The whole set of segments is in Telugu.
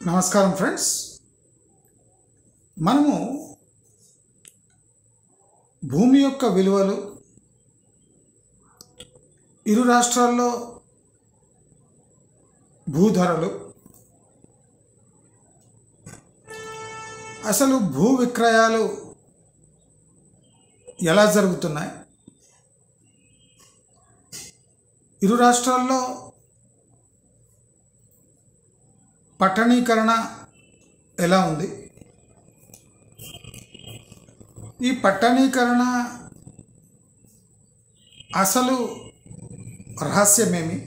నమస్కారం ఫ్రెండ్స్, మనము భూమి యొక్క విలువలు ఇరు రాష్ట్రాల్లో భూధరలు అసలు భూ విక్రయాలు ఎలా జరుగుతున్నాయి, ఇరు రాష్ట్రాల్లో పట్టణీకరణ ఎలా ఉంది, ఈ పట్టణీకరణ అసలు రహస్యమేమి,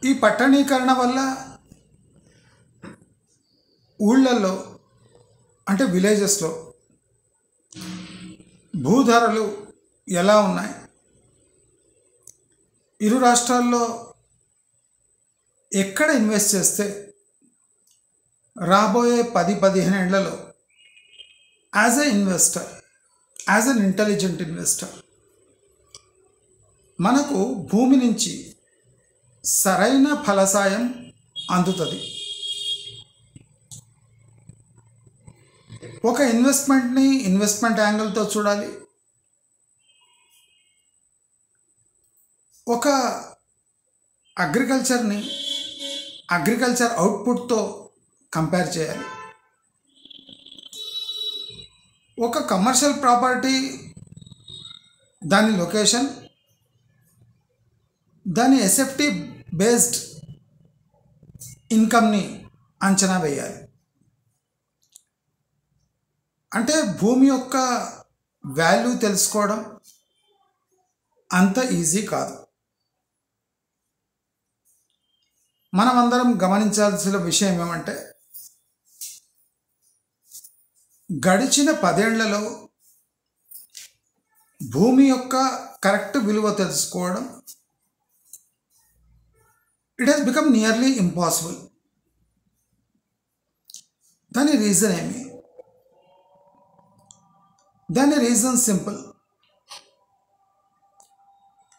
ఈ పట్టణీకరణ వల్ల ఊళ్ళల్లో అంటే విలేజెస్లో భూధరలు ఎలా ఉన్నాయి, ఇరు రాష్ట్రాల్లో ఎక్కడ ఇన్వెస్ట్ చేస్తే రాబోయే 10-15 ఏళ్లలో as a investor, as an intelligent investor మనకు భూమి నుంచి సరైన ఫలసాయం అందుతుంది. ఒక ఇన్వెస్ట్మెంట్ని ఇన్వెస్ట్మెంట్ యాంగిల్తో చూడాలి, ఒక అగ్రికల్చర్ని అగ్రికల్చర్ అవుట్పుట్తో కంపేర్ చేయాలి, ఒక కమర్షియల్ ప్రాపర్టీ దాని లొకేషన్, దాని ఎస్ఎఫ్టీ బేస్డ్ ఇన్కమ్ని అంచనా వేయాలి. అంటే భూమి యొక్క వాల్యూ తెలుసుకోవడం అంత ఈజీ కాదు. మనమందరం గమనించాల్సిన విషయం ఏమంటే, గడిచిన 10 ఏళ్లలో భూమి యొక్క కరెక్ట్ విలువ తెలుసుకోవడం it has become nearly impossible. దాని రీజన్ ఏమి? దాని రీజన్ సింపుల్.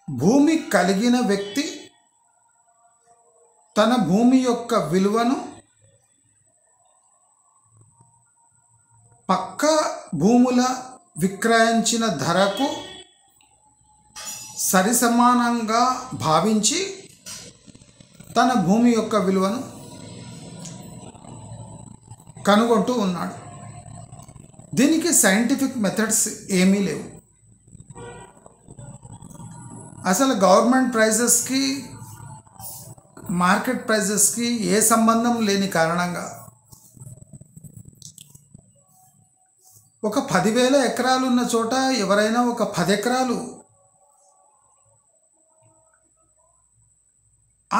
భూమి కలిగిన వ్యక్తి తన భూమి యొక్క విలువను పక్క భూముల విక్రయించిన ధరకు సరిసమానంగా భావించి తన భూమి యొక్క విలువను కనుగొంటూ ఉన్నాడు. దీనికి సైంటిఫిక్ మెథడ్స్ ఏమీ లేవు. అసలు గవర్నమెంట్ ప్రైజెస్కి మార్కెట్ ప్రైజెస్కి ఏ సంబంధం లేని కారణంగా ఒక 10,000 ఎకరాలు ఉన్న చోట ఎవరైనా ఒక 10 ఎకరాలు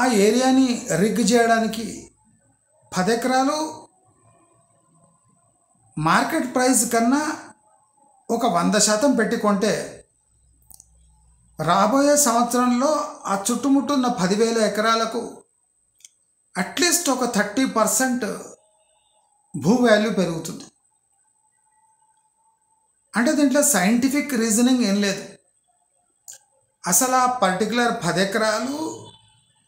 ఆ ఏరియాని రిగ్ చేయడానికి 10 ఎకరాలు మార్కెట్ ప్రైస్ కన్నా ఒక 100% పెట్టి కొంటే రాబోయే సంవత్సరంలో ఆ చుట్టుముట్టున్న 10,000 ఎకరాలకు అట్లీస్ట్ ఒక 30% భూ వాల్యూ పెరుగుతుంది. అంటే దీంట్లో సైంటిఫిక్ రీజనింగ్ ఏం లేదు. అసలు ఆ పర్టికులర్ 10 ఎకరాలు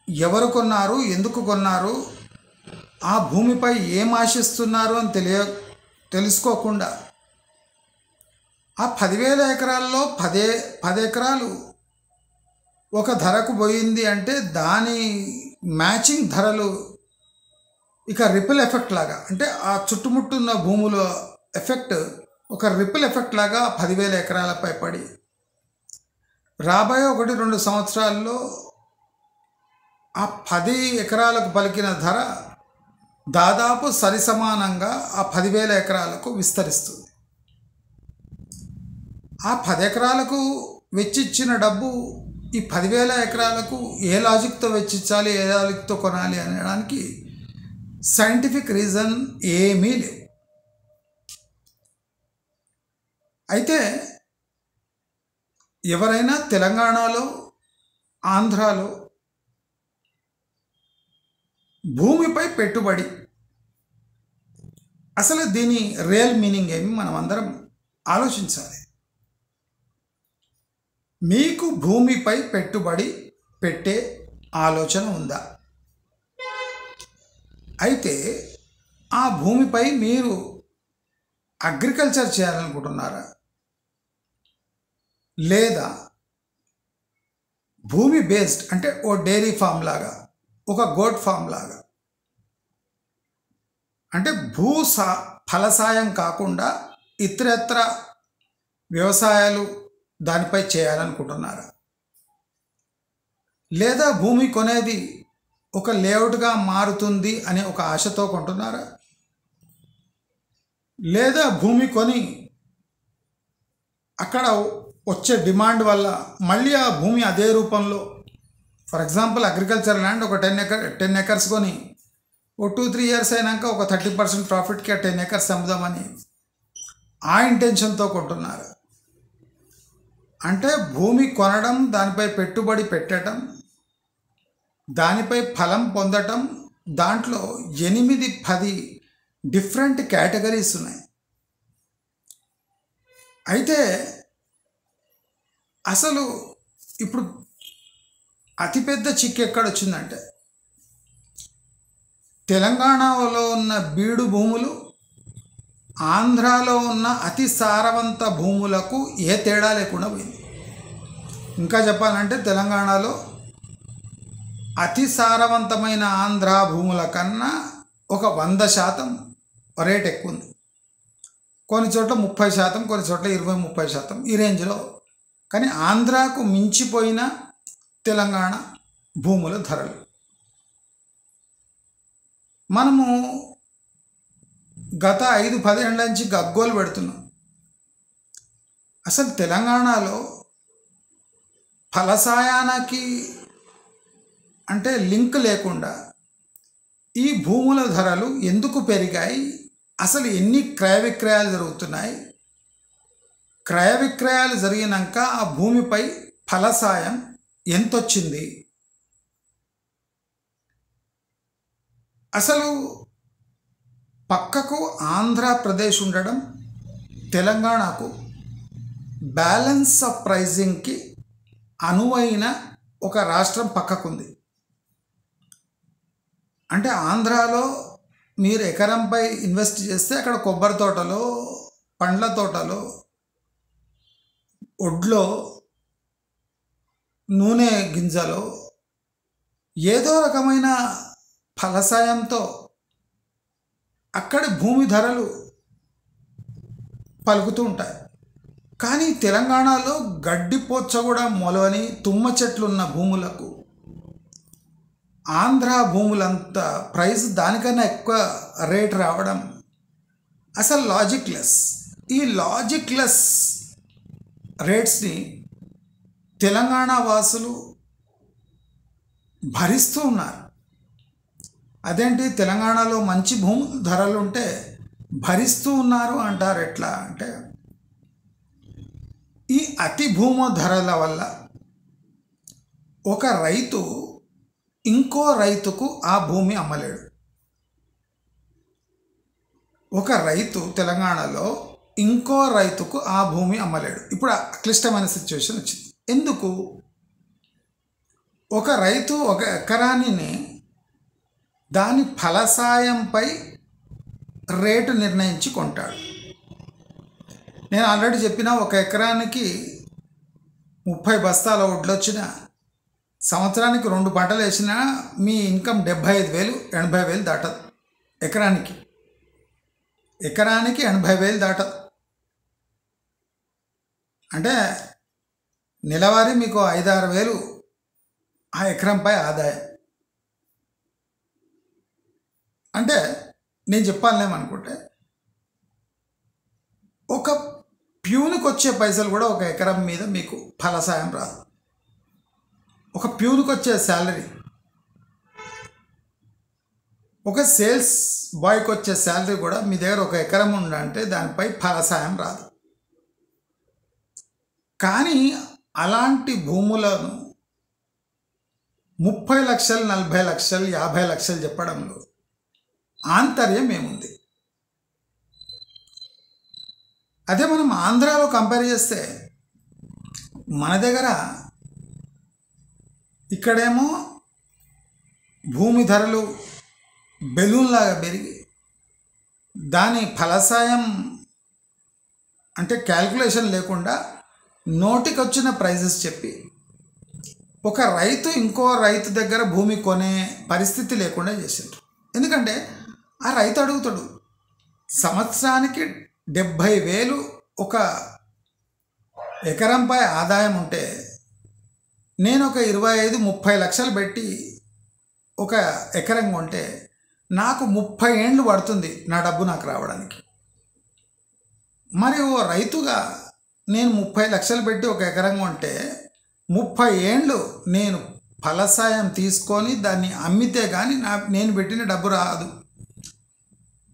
ఎవరు కొన్నారు, ఎందుకు కొన్నారు, ఆ భూమిపై ఏం ఆశిస్తున్నారు అని తెలుసుకోకుండా ఆ 10,000 ఎకరాల్లో 10 ఎకరాలు ఒక ధరకు పోయింది అంటే దాని మ్యాచింగ్ ధరలు ఇక రిపిల్ ఎఫెక్ట్ లాగా, అంటే ఆ చుట్టుముట్టున్న భూముల ఎఫెక్ట్ ఒక రిపిల్ ఎఫెక్ట్ లాగా 10,000 ఎకరాలపై పడి రాబోయే 1-2 సంవత్సరాల్లో ఆ 10 ఎకరాలకు పలికిన ధర దాదాపు సరిసమానంగా ఆ 10,000 ఎకరాలకు విస్తరిస్తుంది. ఆ 10 ఎకరాలకు వెచ్చిచ్చిన డబ్బు ఈ 10,000 ఎకరాలకు ఏ లాజిక్తో వెచ్చించాలి, ఏ లాజిక్తో కొనాలి అనడానికి సైంటిఫిక్ రీజన్ ఏమీ లేవు. అయితే ఎవరైనా తెలంగాణలో, ఆంధ్రాలో భూమిపై పెట్టుబడి, అసలు దీని రియల్ మీనింగ్ ఏమి మనం అందరం ఆలోచించాలి. మీకు భూమిపై పెట్టుబడి పెట్టే ఆలోచన ఉందా? అయితే ఆ భూమిపై మీరు అగ్రికల్చర్ చేయాలనుకుంటున్నారా, లేదా భూమి బేస్డ్ అంటే ఓ డైరీ ఫామ్ లాగా, ఒక గోట్ ఫామ్ లాగా, అంటే ఫలసాయం కాకుండా ఇతరత్ర వ్యవసాయాలు దానిపై చేయాలనుకుంటున్నారా, లేదా భూమి కొనేది ఒక లేఅవుట్గా మారుతుంది అనే ఒక ఆశతో కొంటున్నారా, లేదా భూమి కొని అక్కడ వచ్చే డిమాండ్ వల్ల మళ్ళీ ఆ భూమి అదే రూపంలో, ఫర్ ఎగ్జాంపుల్ అగ్రికల్చర్ ల్యాండ్ ఒక 10 ఎకర్స్ కొని ఓ 2-3 ఇయర్స్ అయినాక ఒక 30% ప్రాఫిట్కి ఆ 10 ఎకర్స్ అమ్ముదామని ఆ ఇంటెన్షన్తో కొంటున్నారు. అంటే భూమి కొనడం, దానిపై పెట్టుబడి పెట్టడం, దానిపై ఫలం పొందటం, దాంట్లో 8-10 డిఫరెంట్ కేటగిరీస్ ఉన్నాయి. అయితే అసలు ఇప్పుడు అతిపెద్ద చిక్కు ఎక్కడొచ్చిందంటే, తెలంగాణలో ఉన్న బీడు భూములు ఆంధ్రాలో ఉన్న అతి సారవంత భూములకు ఏ తేడా లేకుండా పోయింది. ఇంకా చెప్పాలంటే తెలంగాణలో అతి సారవంతమైన ఆంధ్ర భూముల కన్నా ఒక 100% రేట్ ఎక్కువ ఉంది. కొన్ని చోట్ల 30%, కొన్ని చోట్ల 20-30% ఈ రేంజ్లో. కానీ ఆంధ్రాకు మించిపోయిన తెలంగాణ భూముల ధరలు. మనము గత 5-10 ఏళ్ళ నుంచి గగ్గోలు పెడుతున్నాం. అసలు తెలంగాణలో ఫలసాయానికి అంటే లింక్ లేకుండా ఈ భూముల ధరలు ఎందుకు పెరిగాయి, అసలు ఎన్ని క్రయ విక్రయాలు జరుగుతున్నాయి, క్రయ విక్రయాలు జరిగినాక ఆ భూమిపై ఫలసాయం ఎంతొచ్చింది, అసలు పక్కకు ఆంధ్రప్రదేశ్ ఉండడం తెలంగాణకు బ్యాలెన్స్ ఆఫ్ ప్రైజింగ్కి అనువైన ఒక రాష్ట్రం పక్కకుంది. అంటే ఆంధ్రాలో మీరు ఎకరంపై ఇన్వెస్ట్ చేస్తే అక్కడ కొబ్బరి తోటలో, పండ్ల తోటలో, ఒడ్లో, నూనె గింజలో ఏదో రకమైన ఫలసాయంతో అక్కడి భూమి ధరలు పలుకుతూ ఉంటాయి. కానీ తెలంగాణలో గడ్డిపోచ్చ కూడా మొలవని తుమ్మ చెట్లు ఉన్న భూములకు ఆంధ్ర భూములంత ప్రైస్ దానికన్నా ఎక్కువ రేట్ రావడం అసలు లాజిక్లెస్. ఈ లాజిక్లెస్ రేట్స్ని తెలంగాణ వాసులు భరిస్తూ ఉన్నారు. అదేంటి, తెలంగాణలో మంచి భూమి ధరలు ఉంటే భరిస్తూ ఉన్నారు అంటారు. ఎట్లా అంటే, ఈ అతి భూమి ధరల వల్ల ఒక రైతు ఇంకో రైతుకు ఆ భూమి అమ్మలేడు. ఒక రైతు తెలంగాణలో ఇంకో రైతుకు ఆ భూమి అమ్మలేడు. ఇప్పుడు క్లిష్టమైన సిచ్యువేషన్ వచ్చింది. ఎందుకు? ఒక రైతు ఒక ఎకరాన్ని దాని ఫలసాయంపై రేటు నిర్ణయించి కొంటాడు. నేను ఆల్రెడీ చెప్పిన, ఒక ఎకరానికి 30 బస్తాల వడ్లు వచ్చిన, సంవత్సరానికి 2 పంటలు వేసినా మీ ఇన్కమ్ 75,000-80,000 దాటదు. ఎకరానికి 80,000 దాటదు. అంటే నెలవారీ మీకు 5-6 వేలు ఆ ఎకరంపై ఆదాయం. అంటే నేను చెప్పాలేమనుకుంటే, ఒక ప్యూన్కి వచ్చే పైసలు కూడా ఒక ఎకరం మీద మీకు ఫలసాయం రాదు. ఒక ప్యూన్కి వచ్చే శాలరీ, ఒక సేల్స్ బాయ్కి వచ్చే శాలరీ కూడా మీ దగ్గర ఒక ఎకరం ఉందంటే దానిపై ఫలసాయం రాదు. కానీ అలాంటి భూములను 30 లక్షలు, 40 లక్షలు, 50 లక్షలు చెప్పడంలో ఆంతర్యం ఏముంది? అదే మనం ఆంధ్రాలో కంపేర్ చేస్తే, మన దగ్గర ఇక్కడేమో భూమి ధరలు బెలూన్లాగా పెరిగి దాని ఫలసాయం అంటే క్యాల్కులేషన్ లేకుండా నోటికొచ్చిన ప్రైజెస్ చెప్పి ఒక రైతు ఇంకో రైతు దగ్గర భూమి కొనే పరిస్థితి లేకుండా చేసిండ్రు. ఎందుకంటే ఆ రైతు అడుగుతాడు, సంవత్సరానికి 70,000 ఒక ఎకరంపై ఆదాయం ఉంటే నేను ఒక 25-30 లక్షలు పెట్టి ఒక ఎకరం కొంటే నాకు 30 ఏండ్లు పడుతుంది నా డబ్బు నాకు రావడానికి. మరి ఓ రైతుగా నేను 30 లక్షలు పెట్టి ఒక ఎకరం కొంటే 30 ఏండ్లు నేను ఫలసాయం తీసుకొని దాన్ని అమ్మితే కానీ నేను పెట్టిన డబ్బు రాదు.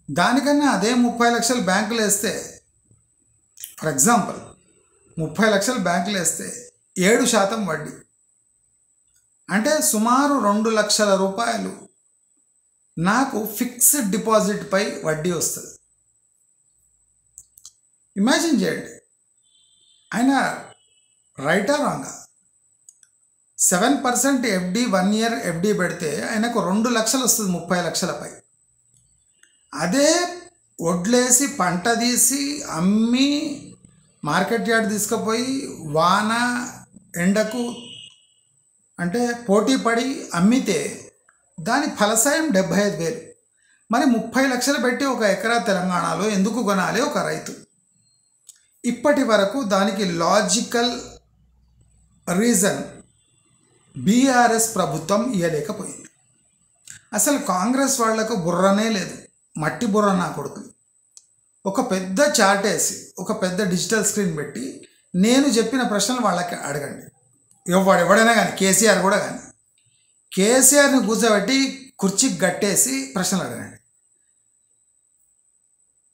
దానికన్నా అదే 30 లక్షలు బ్యాంకులు వేస్తే, ఫర్ ఎగ్జాంపుల్ 30 లక్షలు బ్యాంకులు వేస్తే 7% వడ్డీ అంటే సుమారు 2 లక్షల రూపాయలు నాకు ఫిక్స్డ్ డిపాజిట్పై వడ్డీ వస్తుంది. ఇమాజిన్ చేయండి, ఆయన రైటా రాంగా 7% ఎఫ్డి 1 ఇయర్ ఎఫ్డి పెడితే ఆయనకు 2 లక్షలు వస్తుంది 30 లక్షలపై. అదే వడ్లేసి పంట తీసి అమ్మి మార్కెట్ యార్డ్ తీసుకుపోయి వాన ఎండకు అంటే పోటీ పడి అమ్మితే దాని ఫలసాయం 75,000. మరి 30 లక్షలు పెట్టి ఒక ఎకరా తెలంగాణలో ఎందుకు కొనాలి ఒక రైతు? ఇప్పటి వరకు దానికి లాజికల్ రీజన్ బీఆర్ఎస్ ప్రభుత్వం ఇవ్వలేకపోయింది. అసలు కాంగ్రెస్ వాళ్లకు బుర్రనే లేదు, మట్టి బుర్ర నా కొడుకు. ఒక పెద్ద చార్ట్ వేసి ఒక పెద్ద డిజిటల్ స్క్రీన్ పెట్టి నేను చెప్పిన ప్రశ్నలు వాళ్ళకి అడగండి. ఎవడైనా కానీ, కేసీఆర్ కూడా కానీ, కేసీఆర్ని కూర్చోబెట్టి కుర్చీకి గట్టేసి ప్రశ్నలు అడగండి.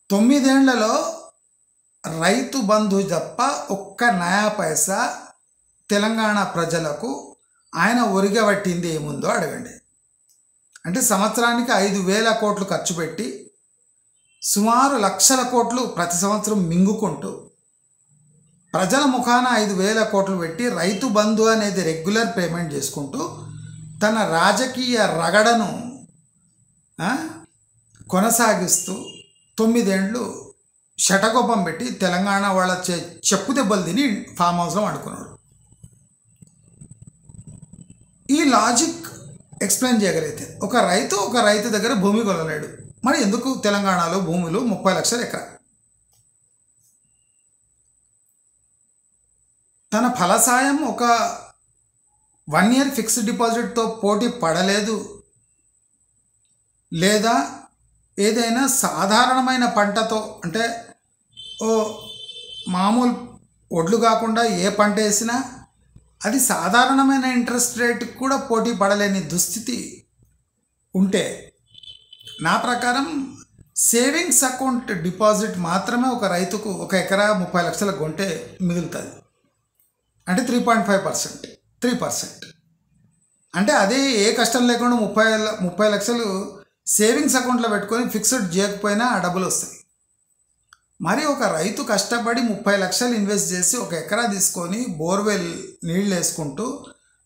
9 ఏళ్లలో రైతు బంధు తప్ప ఒక్క నయా పైసా తెలంగాణ ప్రజలకు ఆయన ఒరిగబట్టింది ఏముందో అడగండి. అంటే సంవత్సరానికి 5,000 కోట్లు ఖర్చు పెట్టి సుమారు లక్షల కోట్లు ప్రతి సంవత్సరం మింగుకుంటూ ప్రజల ముఖాన 5,000 కోట్లు పెట్టి రైతు బంధు అనేది రెగ్యులర్ పేమెంట్ చేసుకుంటూ తన రాజకీయ రగడను కొనసాగిస్తూ 9 ఏళ్ళు శటకోపం పెట్టి తెలంగాణ వాళ్ళ చెప్పు దెబ్బలు తిని ఫామ్ హౌస్లో వండుకున్నాడు. ఈ లాజిక్ ఎక్స్ప్లెయిన్ చేయగలిగితే ఒక రైతు దగ్గర భూమి కొనలేడు. మరి ఎందుకు తెలంగాణలో భూములు 30 లక్షల ఎకరా? తన ఫలసాయం ఒక 1 ఇయర్ ఫిక్స్డ్ డిపాజిట్తో పోటీ పడలేదు, లేదా ఏదైనా సాధారణమైన పంటతో అంటే మామూలు ఒడ్లు కాకుండా ఏ పంట వేసినా అది సాధారణమైన ఇంట్రెస్ట్ రేట్కి కూడా పోటీ పడలేని దుస్థితి ఉంటే నా ప్రకారం సేవింగ్స్ అకౌంట్ డిపాజిట్ మాత్రమే ఒక రైతుకు ఒక ఎకరా 30 లక్షల కొంటే మిగులుతుంది. అంటే 3.5%, 3%. అంటే అదే ఏ కష్టం లేకుండా 30 లక్షలు సేవింగ్స్ అకౌంట్లో పెట్టుకొని ఫిక్స్డ్ చేయకపోయినా ఆ డబ్బులు వస్తాయి. మరి ఒక రైతు కష్టపడి 30 లక్షలు ఇన్వెస్ట్ చేసి ఒక ఎకరా తీసుకొని బోర్వెల్ నీళ్ళు వేసుకుంటూ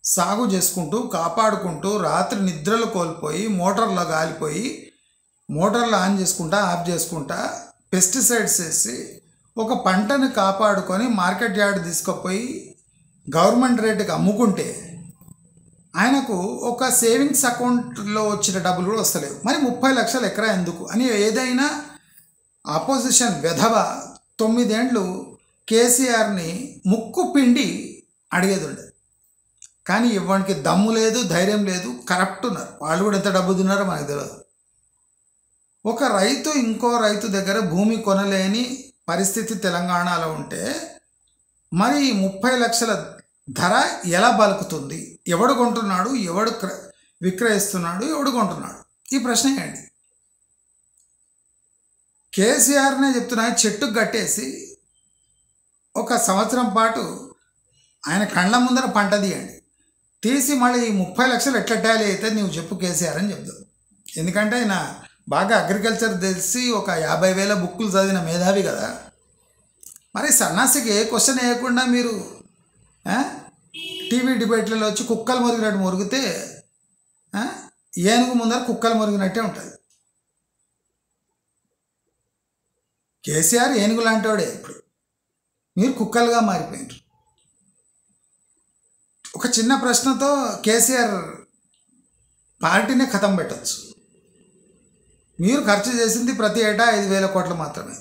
సాగు చేసుకుంటూ కాపాడుకుంటూ రాత్రి నిద్రలు కోల్పోయి మోటార్లో గాలిపోయి మోటార్లు ఆన్ చేసుకుంటా ఆఫ్ చేసుకుంటా పెస్టిసైడ్స్ వేసి ఒక పంటను కాపాడుకొని మార్కెట్ యార్డ్ తీసుకుపోయి గవర్నమెంట్ రేటుకి అమ్ముకుంటే ఆయనకు ఒక సేవింగ్స్ అకౌంట్లో వచ్చిన డబ్బులు కూడా వస్తలేవు. మరి 30 లక్షల ఎకరా ఎందుకు అని ఏదైనా ఆపోజిషన్ వెధవ 9 ఏళ్ళు కేసీఆర్ని ముక్కు పిండి అడిగేది ఉండేది. కానీ ఇవ్వడానికి దమ్ము లేదు, ధైర్యం లేదు, కరప్ట్ ఉన్నారు. వాళ్ళు కూడా ఎంత డబ్బు తిన్నారో మనకు తెలియదు. ఒక రైతు ఇంకో రైతు దగ్గర భూమి కొనలేని పరిస్థితి తెలంగాణలో ఉంటే మరి 30 లక్షల ధర ఎలా బలుకుతుంది? ఎవడు కొంటున్నాడు, ఎవడు విక్రయిస్తున్నాడు, ఎవడు కొంటున్నాడు? ఈ ప్రశ్న ఏంటి? కేసీఆర్నే చెప్తున్నా, చెట్టుకు కట్టేసి ఒక సంవత్సరం పాటు ఆయన కండ్ల ముందర పంట తీయండి, తీసి మళ్ళీ ఈ 30 లక్షలు ఎట్లా టాలీ అయితే నువ్వు చెప్పు కేసీఆర్ అని చెప్తావు. ఎందుకంటే ఆయన బాగా అగ్రికల్చర్ తెలిసి ఒక 50,000 బుక్కులు చదివిన మేధావి కదా. మరి సన్నాసికి ఏ క్వశ్చన్ వేయకుండా మీరు టీవీ డిబేట్లలో వచ్చి కుక్కలు మురిగినట్టు మురిగితే ఏనుగు ముందర కుక్కలు మురిగినట్టే ఉంటుంది. కేసీఆర్ ఏనుగు లాంటివాడే, ఇప్పుడు మీరు కుక్కలుగా మారిపోయినారు. ఒక చిన్న ప్రశ్నతో కేసీఆర్ పార్టీనే ఖతం పెట్టచ్చు. మీరు ఖర్చు చేసింది ప్రతి ఏటా 5,000 కోట్లు మాత్రమే.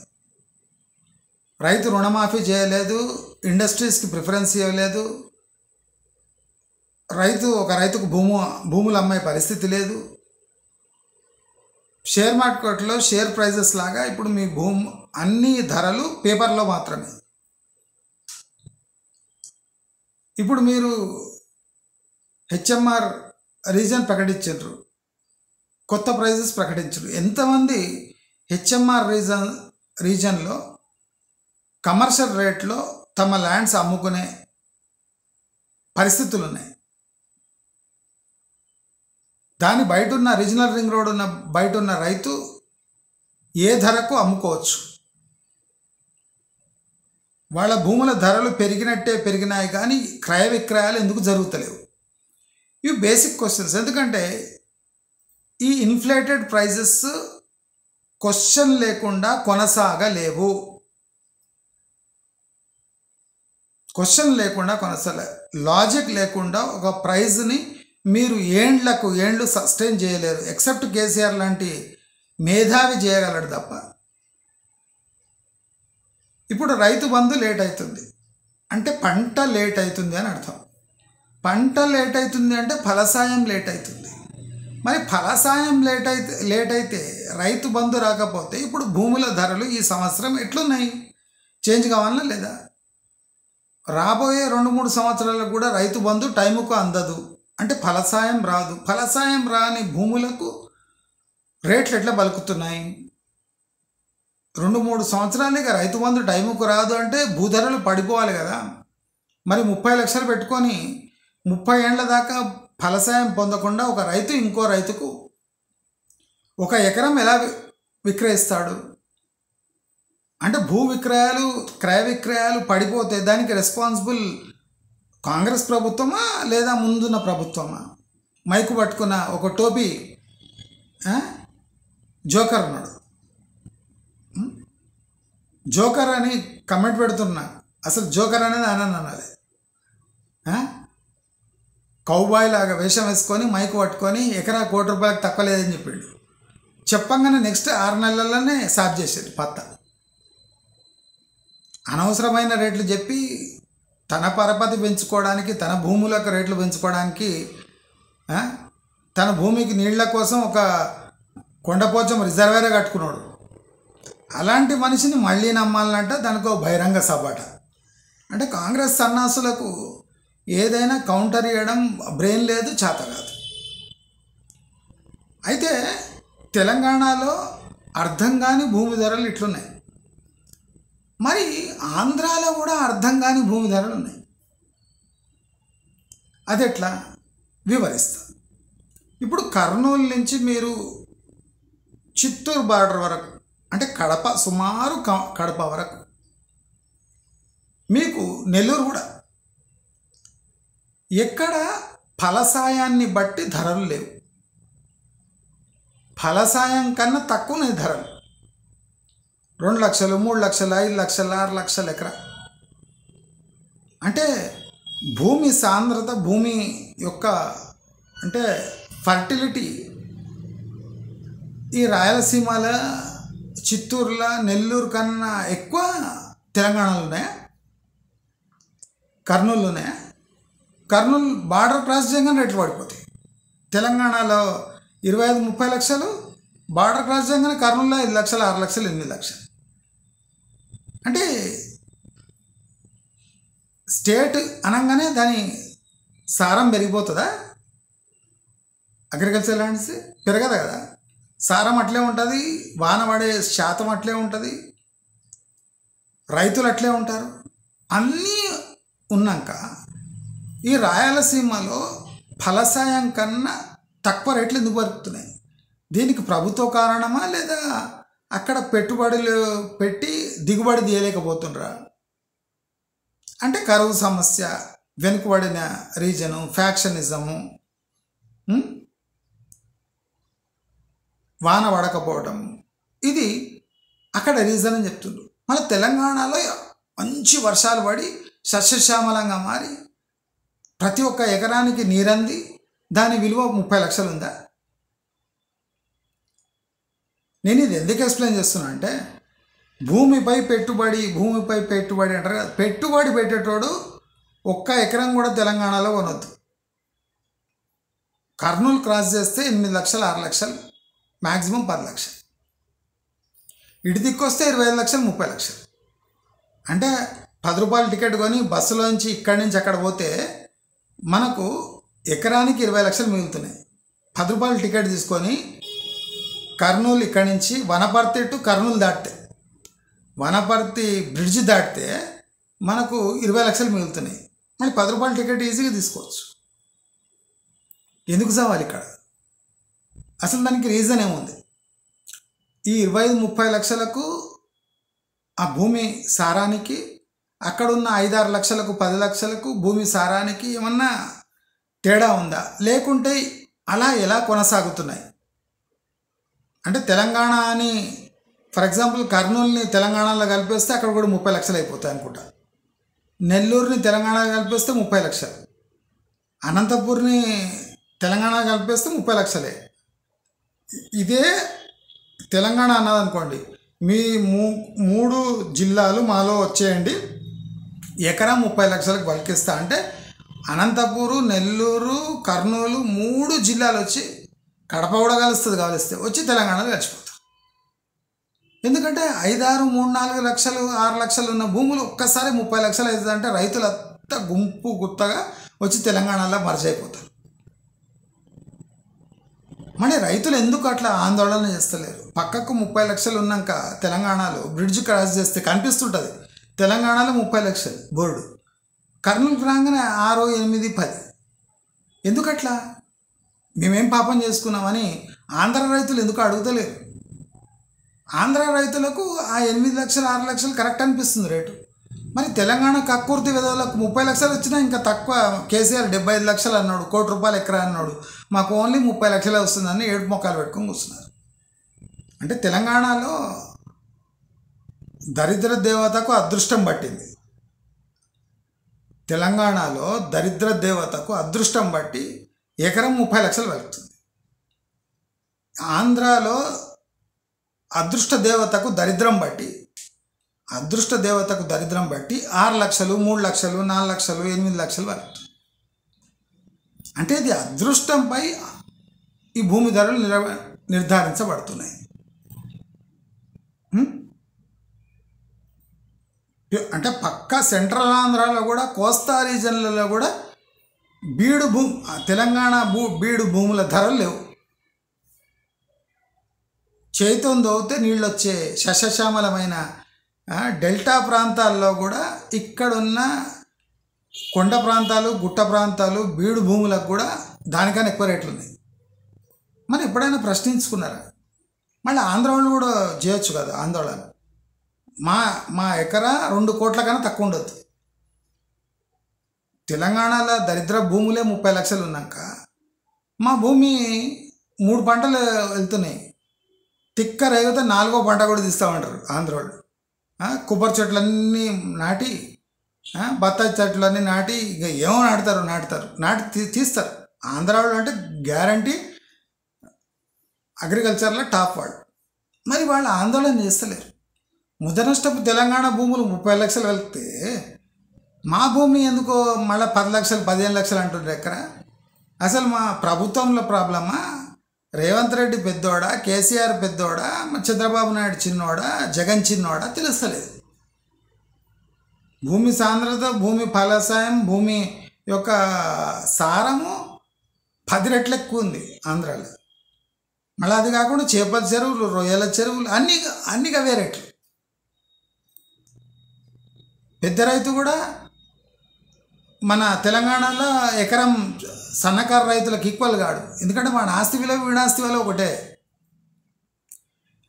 రైతు రుణమాఫీ చేయలేదు, ఇండస్ట్రీస్కి ప్రిఫరెన్స్ ఇవ్వలేదు, ఒక రైతుకు భూములు అమ్మే పరిస్థితి లేదు. షేర్ మార్కెట్లో షేర్ ప్రైజెస్ లాగా ఇప్పుడు మీ అన్ని ధరలు పేపర్లో మాత్రమే. ఇప్పుడు మీరు హెచ్ఎంఆర్ రీజన్ ప్రకటించారు, కొత్త ప్రైజెస్ ప్రకటించారు. ఎంతమంది హెచ్ఎంఆర్ రీజన్లో కమర్షియల్ రేట్లో తమ ల్యాండ్స్ అమ్ముకునే పరిస్థితులు ఉన్నాయి. దాని బయట ఉన్న రీజనల్ రింగ్ రోడ్ ఉన్న బయట ఉన్న రైతు ఏ ధరకు అమ్ముకోవచ్చు. వాళ్ళ భూముల ధరలు పెరిగినట్టే పెరిగినాయి, కానీ క్రయ విక్రయాలు ఎందుకు జరుగుతలేవు? ఇవి బేసిక్ క్వశ్చన్స్. ఎందుకంటే ఈ ఇన్ఫ్లేటెడ్ ప్రైజెస్ క్వశ్చన్ లేకుండా కొనసాగలేవు. లాజిక్ లేకుండా ఒక ప్రైజ్ని మీరు ఏండ్లు సస్టైన్ చేయలేరు. ఎక్సెప్ట్ కేసీఆర్ లాంటి మేధావి చేయగలడు తప్ప. ఇప్పుడు రైతు బంధు లేట్ అవుతుంది అంటే పంట లేట్ అవుతుంది అని అర్థం. పంట లేట్ అవుతుంది అంటే ఫలసాయం లేట్ అవుతుంది. మరి ఫలసాయం లేట్ అయితే రైతు బంధు రాకపోతే ఇప్పుడు భూముల ధరలు ఈ సంవత్సరం ఎట్లున్నాయి? చేంజ్ కావాలా లేదా? రాబోయే 2-3 సంవత్సరాలకు కూడా రైతు బంధు టైముకు అందదు అంటే ఫలసాయం రాదు. ఫలసాయం రాని భూములకు రేట్లు ఎట్లా బలుకుతున్నాయి? 2-3 సంవత్సరాలుగా రైతు బంధు టైముకు రాదు అంటే భూధరలు పడిపోవాలి కదా. మరి 30 లక్షలు పెట్టుకొని 30 ఏళ్ల దాకా ఫలసాయం పొందకుండా ఒక రైతు ఇంకో రైతుకు 1 ఎకరం ఎలా విక్రయిస్తాడు? అంటే క్రయ విక్రయాలు పడిపోతే దానికి రెస్పాన్సిబుల్ కాంగ్రెస్ ప్రభుత్వమా లేదా ముందున్న ప్రభుత్వమా? మైకు పట్టుకున్న ఒక టోపీ జోకర్ ఉన్నాడు. జోకర్ అని కమెంట్ పెడుతున్నా. అసలు జోకర్ అనేది అనాలి. కౌబాయ్ లాగా వేషం వేసుకొని మైకు పట్టుకొని ఎకరా ₹1,00,00,000 తక్కువ లేదని చెప్పిండు. చెప్పంగానే నెక్స్ట్ 6 నెలల్లోనే సాఫ్ చేసేది పత్తా. అనవసరమైన రేట్లు చెప్పి తన పరపతి పెంచుకోవడానికి, తన భూములకు రేట్లు పెంచుకోవడానికి, తన భూమికి నీళ్ల కోసం ఒక కొండపోచం రిజర్వేరే కట్టుకున్నాడు. అలాంటి మనిషిని మళ్ళీ నమ్మాలంటే దానికో బహిరంగ సబాట. అంటే కాంగ్రెస్ సన్నాసులకు ఏదైనా కౌంటర్ ఇవ్వడం బ్రెయిన్ లేదు, చేత కాదు. అయితే తెలంగాణలో అర్థం కాని భూమి ధరలు ఇట్లున్నాయి. మరి ఆంధ్రాలో కూడా అర్థం కాని భూమి ధరలు ఉన్నాయి. అది ఎట్లా వివరిస్తా. ఇప్పుడు కర్నూలు నుంచి మీరు చిత్తూరు బార్డర్ వరకు అంటే కడప, సుమారు కడప వరకు, మీకు నెల్లూరు కూడా ఎక్కడ ఫలసాయాన్ని బట్టి ధరలు లేవు. ఫలసాయం కన్నా తక్కువనే ధరలు. 2 లక్షలు, 3 లక్షలు, 5 లక్షలు, 6 లక్షలు ఎకరా. అంటే భూమి సాంద్రత, భూమి యొక్క అంటే ఫర్టిలిటీ ఈ రాయలసీమల, చిత్తూరుల, నెల్లూరు కన్నా ఎక్కువ తెలంగాణలో ఉన్నాయా? కర్నూలు ఉన్నాయా? కర్నూలు బార్డర్ క్రాస్ చేయగానే రేట్లు పడిపోతాయి. తెలంగాణలో 25-30 లక్షలు, బార్డర్ క్రాస్ చేయగానే కర్నూలులో 5 లక్షలు, 6 లక్షలు, 8 లక్షలు. అంటే స్టేట్ అనగానే దాని సారం పెరిగిపోతుందా? అగ్రికల్చర్ ల్యాండ్స్ పెరగదు కదా. సారం అట్లే ఉంటుంది, వాన పడే శాతం అట్లే ఉంటుంది, రైతులు అట్లే ఉంటారు. అన్నీ ఉన్నాక ఈ రాయలసీమలో ఫలసాయం కన్నా తక్కువ రేట్లు ఎందుకు పలుకుతున్నాయి? దీనికి ప్రభుత్వ కారణమా లేదా అక్కడ పెట్టుబడులు పెట్టి దిగుబడి తీయలేకపోతుండ్రా? అంటే కరువు సమస్య, వెనుకబడిన రీజను, ఫ్యాక్షనిజము, వాన పడకపోవడం, ఇది అక్కడ రీజన్ అని చెప్తుండ్రు. మళ్ళీ తెలంగాణలో మంచి వర్షాలు పడి సస్యశ్యామలంగా మారి ప్రతి ఒక్క ఎకరానికి నీరంది దాని విలువ 30 లక్షలు ఉందా? నేను ఇది ఎందుకు ఎక్స్ప్లెయిన్ చేస్తున్నా అంటే భూమిపై పెట్టుబడి అంటారు కదా, పెట్టుబడి పెట్టేటోడు ఒక్క ఎకరం కూడా తెలంగాణలో కొనొద్దు. కర్నూలు క్రాస్ చేస్తే 8 లక్షలు 6 లక్షలు మ్యాక్సిమం 10 లక్షలు, ఇటు దిక్కొస్తే 25 లక్షలు 30 లక్షలు. అంటే 10 రూపాయల టికెట్ కొని బస్సులోంచి ఇక్కడి నుంచి అక్కడ పోతే మనకు ఎకరానికి 20 లక్షలు మిగులుతున్నాయి. 10 రూపాయల టికెట్ తీసుకొని కర్నూలు ఇక్కడి నుంచి వనపర్తి టు కర్నూలు దాటితే, వనపర్తి బ్రిడ్జ్ దాటితే మనకు 20 లక్షలు మిగులుతున్నాయి. మళ్ళీ 10 రూపాయల టికెట్ ఈజీగా తీసుకోవచ్చు. ఎందుకు చావాలి ఇక్కడ? అసలు దానికి రీజన్ ఏముంది? ఈ 25-30 లక్షలకు ఆ భూమి సారానికి, అక్కడున్న 5-6 లక్షలకు 10 లక్షలకు భూమి సారానికి ఏమన్నా తేడా ఉందా? లేకుంటే అలా ఎలా కొనసాగుతున్నాయి? అంటే తెలంగాణ అని ఫర్ ఎగ్జాంపుల్ కర్నూలుని తెలంగాణలో కలిపేస్తే అక్కడ కూడా 30 లక్షలు అయిపోతాయి అనుకుంటా. నెల్లూరుని తెలంగాణలో కలిపేస్తే 30 లక్షలు, అనంతపూర్ని తెలంగాణ కలిపేస్తే 30 లక్షలే. ఇదే తెలంగాణ అన్నదనుకోండి, మీ 3 జిల్లాలు మాలో వచ్చేయండి, ఎకరా 30 లక్షలకు పలికిస్తా అంటే అనంతపూరు, నెల్లూరు, కర్నూలు 3 జిల్లాలు వచ్చి, కడప కూడా కలుస్తుంది కావలిస్తే, వచ్చి తెలంగాణలో కలిసిపోతారు. ఎందుకంటే 5, 6, 3, 4 లక్షలు 6 లక్షలు ఉన్న భూములు ఒక్కసారి 30 లక్షలు అవుతుందంటే రైతులంతా గుంపు గుత్తగా వచ్చి తెలంగాణలో మర్జ్ అయిపోతారు. మళ్ళీ రైతులు ఎందుకు అట్లా ఆందోళన చేస్తలేరు? పక్కకు 30 లక్షలు ఉన్నాక తెలంగాణలో బ్రిడ్జ్ క్రాస్ చేస్తే కనిపిస్తుంటుంది తెలంగాణలో 30 లక్షలు బోర్డు, కర్నూలుకు రాగానే 6, 8, 10. ఎందుకట్లా? మేమేం పాపం చేసుకున్నామని ఆంధ్ర రైతులు ఎందుకు అడుగుతలేరు? ఆంధ్ర రైతులకు ఆ 8 లక్షలు 6 లక్షలు కరెక్ట్ అనిపిస్తుంది రేటు. మరి తెలంగాణ కక్కుర్తి విధవులకు 30 లక్షలు వచ్చినా ఇంకా తక్కువ. కేసీఆర్ 75 లక్షలు అన్నాడు, ₹1,00,00,000 ఎకరా అన్నాడు, మాకు ఓన్లీ 30 లక్షలే వస్తుందని ఏడు మొక్కలు పెట్టుకొని కూర్చున్నారు. అంటే తెలంగాణలో దరిద్ర దేవతకు అదృష్టం పట్టింది. తెలంగాణలో దరిద్ర దేవతకు అదృష్టం బట్టి ఎకరం 30 లక్షలు వెళ్తుంది. ఆంధ్రాలో అదృష్ట దేవతకు దరిద్రం బట్టి 6 లక్షలు 3 లక్షలు 4 లక్షలు 8 లక్షలు వెళ్తుంది. అంటే ఇది అదృష్టంపై ఈ భూమి ధరలు నిర్ధారించబడుతున్నాయి. అంటే పక్క సెంట్రల్ ఆంధ్రాలో కూడా, కోస్తా రీజన్లలో కూడా తెలంగాణ బీడు భూముల ధరలు లేవు. చేతితో దోగితే నీళ్ళు వచ్చే సస్యశ్యామలమైన డెల్టా ప్రాంతాల్లో కూడా, ఇక్కడున్న కొండ ప్రాంతాలు, గుట్ట ప్రాంతాలు, బీడు భూములకు కూడా దానికన్నా ఎక్కువ రేట్లు ఉన్నాయి. మరి ఎప్పుడైనా ప్రశ్నించుకున్నారా? మళ్ళీ ఆంధ్ర వాళ్ళు కూడా చేయొచ్చు కదా ఆందోళన. మా ఎకరా 2 కోట్ల కన్నా తక్కువ ఉండొద్దు. తెలంగాణలో దరిద్ర భూములే 30 లక్షలు ఉన్నాక మా భూమి 3 పంటలు వెళ్తున్నాయి. తిక్క రేగితే 4వ పంట కూడా తీస్తామంటారు ఆంధ్ర వాళ్ళు. కొబ్బరి చెట్లన్నీ నాటి, బత్తాయి చెట్లన్నీ నాటి, ఇక ఏమో నాటి తీస్తారు. ఆంధ్ర వాళ్ళు అంటే గ్యారంటీ అగ్రికల్చర్లో టాప్ వాళ్ళు. మరి వాళ్ళు ఆందోళన చేస్తలేరు. ముదనష్టపు తెలంగాణ భూములు 30 లక్షలు వెళ్తే మా భూమి ఎందుకో మళ్ళీ 10 లక్షలు 15 లక్షలు అంటుండ్రు ఎక్కడ? అసలు మా ప్రభుత్వంలో ప్రాబ్లమా? రేవంత్ రెడ్డి పెద్దోడా, కేసీఆర్ పెద్దోడా, చంద్రబాబు నాయుడు చిన్నోడా, జగన్ చిన్నోడా తెలుస్తలేదు. భూమి సాంద్రత, భూమి ఫలసాయం, భూమి యొక్క సారము 10 రెట్లు ఎక్కువ ఉంది ఆంధ్రాలో. మళ్ళీ అది కాకుండా చేపల చెరువులు, రొయ్యల చెరువులు అన్నీ అవే రేట్లు. పెద్ద రైతు కూడా మన తెలంగాణలో ఎకరం సన్నకారు రైతులకు ఈక్వల్ కాడు. ఎందుకంటే మన ఆస్తి విలువ వీడాస్తి విలువ ఒకటే.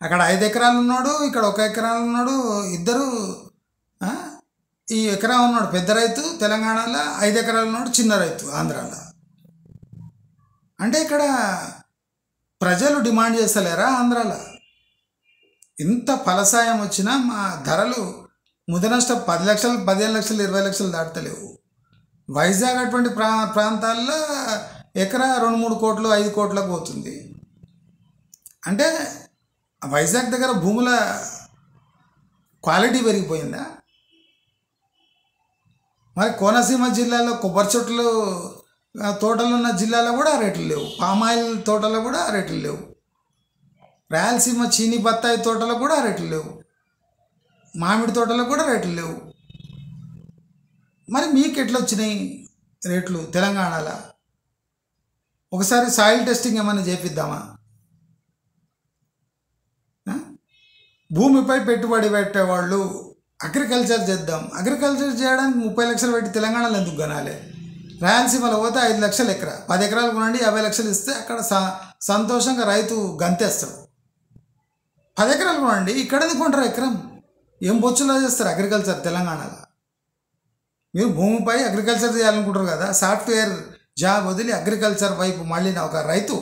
అక్కడ 5 ఎకరాలు ఉన్నాడు, ఇక్కడ 1 ఎకరాలు ఉన్నాడు, ఇద్దరు ఈ ఎకరా ఉన్నాడు పెద్ద రైతు తెలంగాణలో, 5 ఎకరాలు ఉన్నాడు చిన్న రైతు ఆంధ్రాలో. అంటే ఇక్కడ ప్రజలు డిమాండ్ చేస్తలేరా ఆంధ్రాలో? ఇంత ఫలసాయం వచ్చినా మా ధరలు ముదనష్ట 10 లక్షలు 15 లక్షలు 20 లక్షలు దాటలేవు. వైజాగ్ అటువంటి ప్రాంతాల్లో ఎకరా 2-3 కోట్లు 5 కోట్లకు పోతుంది. అంటే వైజాగ్ దగ్గర భూముల క్వాలిటీ పెరిగిపోయిందా? మరి కోనసీమ జిల్లాలో కొబ్బరి చెట్లు తోటలు ఉన్న జిల్లాలో కూడా ఆ రేట్లు లేవు. పామాయిల్ తోటలో కూడా ఆ రేట్లు లేవు. రాయలసీమ చీని బత్తాయి తోటలో కూడా ఆ రేట్లు లేవు. మామిడి తోటలో కూడా రేట్లు లేవు. మరి మీకు ఎట్లా వచ్చినాయి రేట్లు తెలంగాణలో? ఒకసారి సాయిల్ టెస్టింగ్ ఏమైనా చేపిద్దామా? భూమిపై పెట్టుబడి పెట్టేవాళ్ళు అగ్రికల్చర్ చేద్దాం. అగ్రికల్చర్ చేయడానికి 30 లక్షలు పెట్టి తెలంగాణలో ఎందుకు కొనాలి? రాయలసీమలో పోతే 5 లక్షలు ఎకరా, 10 ఎకరాలు కొనండి, 50 లక్షలు ఇస్తే అక్కడ సంతోషంగా రైతు గంతేస్తాడు. 10 ఎకరాలు కొనండి, ఇక్కడ ఎందుకు కొంటారు ఎకరం? ఏం బొచ్చులా చేస్తారు అగ్రికల్చర్ తెలంగాణలో? మీరు భూమిపై అగ్రికల్చర్ చేయాలనుకుంటారు కదా, సాఫ్ట్వేర్ జాబ్ వదిలి అగ్రికల్చర్ వైపు మళ్ళీ ఒక రైతు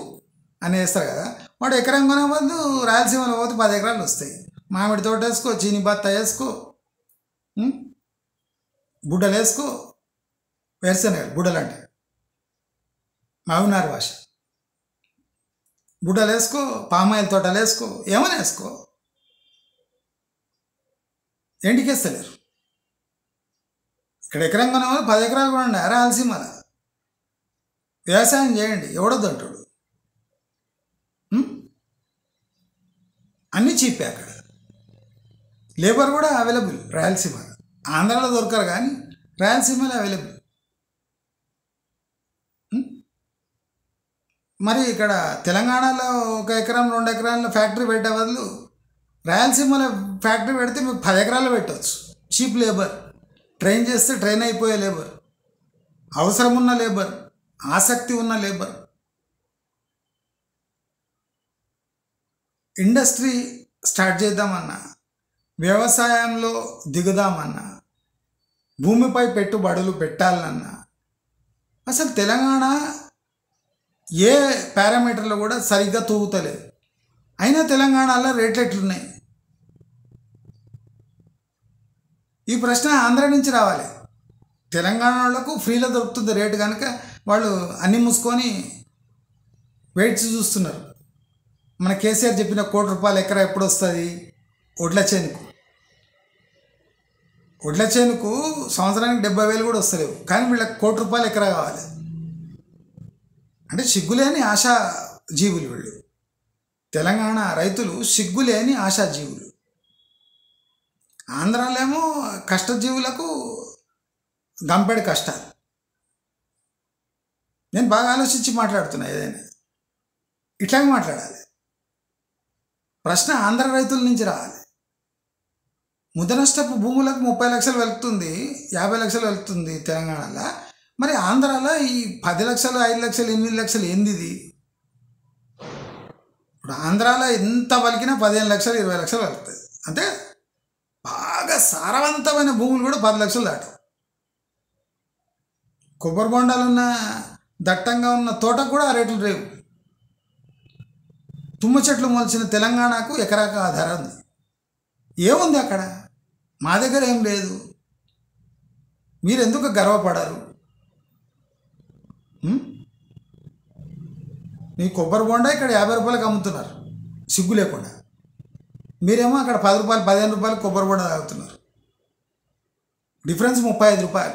అని వేస్తారు కదా, వాడు ఎకరం కొనే బదులు రాయలసీమలో పోతే 10 ఎకరాలు వస్తాయి. మామిడి తోట వేసుకో, చీని బత్తాయి వేసుకో, బుడ్డలు వేసుకో. వేరుశనగలు బుడ్డలు అంటే మావినారు భాష. బుడ్డలు వేసుకో, పామాయిల్ తోటలు వేసుకో, ఏమైనా వేసుకో. ఎండికేస్తలేరు. ఇక్కడ ఎకరం కొనేవాళ్ళు 10 ఎకరాలు కొనండి రాయలసీమలో. వ్యవసాయం చేయండి, ఎవడొద్దంటాడు? అన్నీ చీపే అక్కడ. లేబర్ కూడా అవైలబుల్ రాయలసీమలో. ఆంధ్రాలో దొరకరు కానీ రాయలసీమలో అవైలబుల్. మరి ఇక్కడ తెలంగాణలో 1 ఎకరం 2 ఎకరాల్లో ఫ్యాక్టరీ పెట్టే బదులు రాయలసీమలో ఫ్యాక్టరీ పెడితే మీకు 10 ఎకరాలు పెట్టవచ్చు. చీప్ లేబర్, ట్రైన్ చేస్తే ట్రైన్ అయిపోయే లేబర్, అవసరం ఉన్న లేబర్, ఆసక్తి ఉన్న లేబర్. ఇండస్ట్రీ స్టార్ట్ చేద్దామన్నా, వ్యవసాయంలో దిగుదామన్నా, భూమిపై పెట్టుబడులు పెట్టాలన్నా అసలు తెలంగాణ ఏ పారామీటర్లో కూడా సరిగ్గా తూగుతలేదు. అయినా తెలంగాణలో రేట్లు ఎట్లున్నాయి? ఈ ప్రశ్న ఆంధ్ర నుంచి రావాలి. తెలంగాణ వాళ్ళకు ఫ్రీలో దొరుకుతుంది రేటు కనుక వాళ్ళు అన్నీ మూసుకొని వెయిట్స్ చూస్తున్నారు. మన కేసీఆర్ చెప్పిన ₹1,00,00,000 ఎకరా ఎప్పుడు వస్తుంది? వడ్ల చేనుకు సంవత్సరానికి 70,000 కూడా వస్తలేవు, కానీ వీళ్ళకి ₹1,00,00,000 ఎకరా కావాలి. అంటే సిగ్గులేని ఆశా జీవులు వీళ్ళు. తెలంగాణ రైతులు సిగ్గులేని ఆశాజీవులు. ఆంధ్రాలో ఏమో కష్టజీవులకు గంపెడు కష్టాలు. నేను బాగా ఆలోచించి మాట్లాడుతున్నా. ఏదైనా ఇట్లాగే మాట్లాడాలి. ప్రశ్న ఆంధ్ర రైతుల నుంచి రావాలి. ముదనష్టపు భూములకు 30 లక్షలు వెళ్తుంది, 50 లక్షలు వెళ్తుంది తెలంగాణలో. మరి ఆంధ్రాలో ఈ 10 లక్షలు 5 లక్షలు 8 లక్షలు ఏంది ఇది? ఇప్పుడు ఆంధ్రాలో ఎంత పలికినా 15 లక్షలు 20 లక్షలు వెళ్తుంది. అంటే బాగా సారవంతమైన భూములు కూడా 10 లక్షలు దాటవు. కొబ్బరి బొండాలు ఉన్న దట్టంగా ఉన్న తోటకు కూడా ఆ రేట్లు రేవు. తుమ్మ చెట్లు మొలిచిన తెలంగాణకు ఎకరాకు ఆధారం ఉంది. ఏముంది అక్కడ? మా దగ్గర ఏం లేదు. మీరు ఎందుకు గర్వపడరు? మీ కొబ్బరి బొండా ఇక్కడ ₹50 అమ్ముతున్నారు సిగ్గు లేకుండా. మీరేమో అక్కడ ₹10 ₹15 కొబ్బరి బొండా తాగుతున్నారు. డిఫరెన్స్ ₹35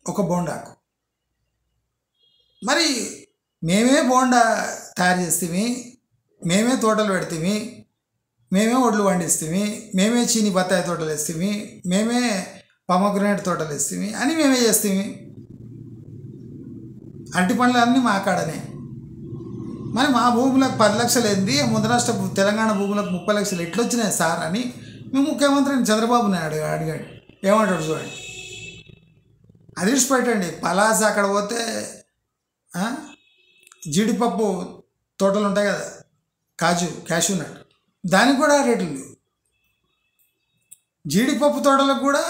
ఒక బోండాకు. మరి మేమే బోండా తయారు చేస్తేమి, మేమే తోటలు పెడితేమి, మేమే ఒడ్లు పండిస్తేమి, మేమే చీని బత్తాయి తోటలు వేస్తేమి, మేమే పొమగ్రనేట్ తోటలు వేస్తేమి అని మేమే చేస్తేమి. అరటి పండ్లు అన్నీ మా కాడనే. మరి మా భూములకు 10 లక్షలు ఏంది, ముందు రాష్ట్ర తెలంగాణ భూములకు 30 లక్షలు ఎట్లొచ్చినాయి సార్ అని మేము ముఖ్యమంత్రిని చంద్రబాబు నాయుడు అడిగాడు. ఏమంటాడు చూడండి. అది పెట్టండి. పలాస అక్కడ పోతే జీడిపప్పు తోటలు ఉంటాయి కదా, క్యాషూ నట్, దానికి కూడా రేట్లు లేవు. జీడిపప్పు తోటలకు కూడా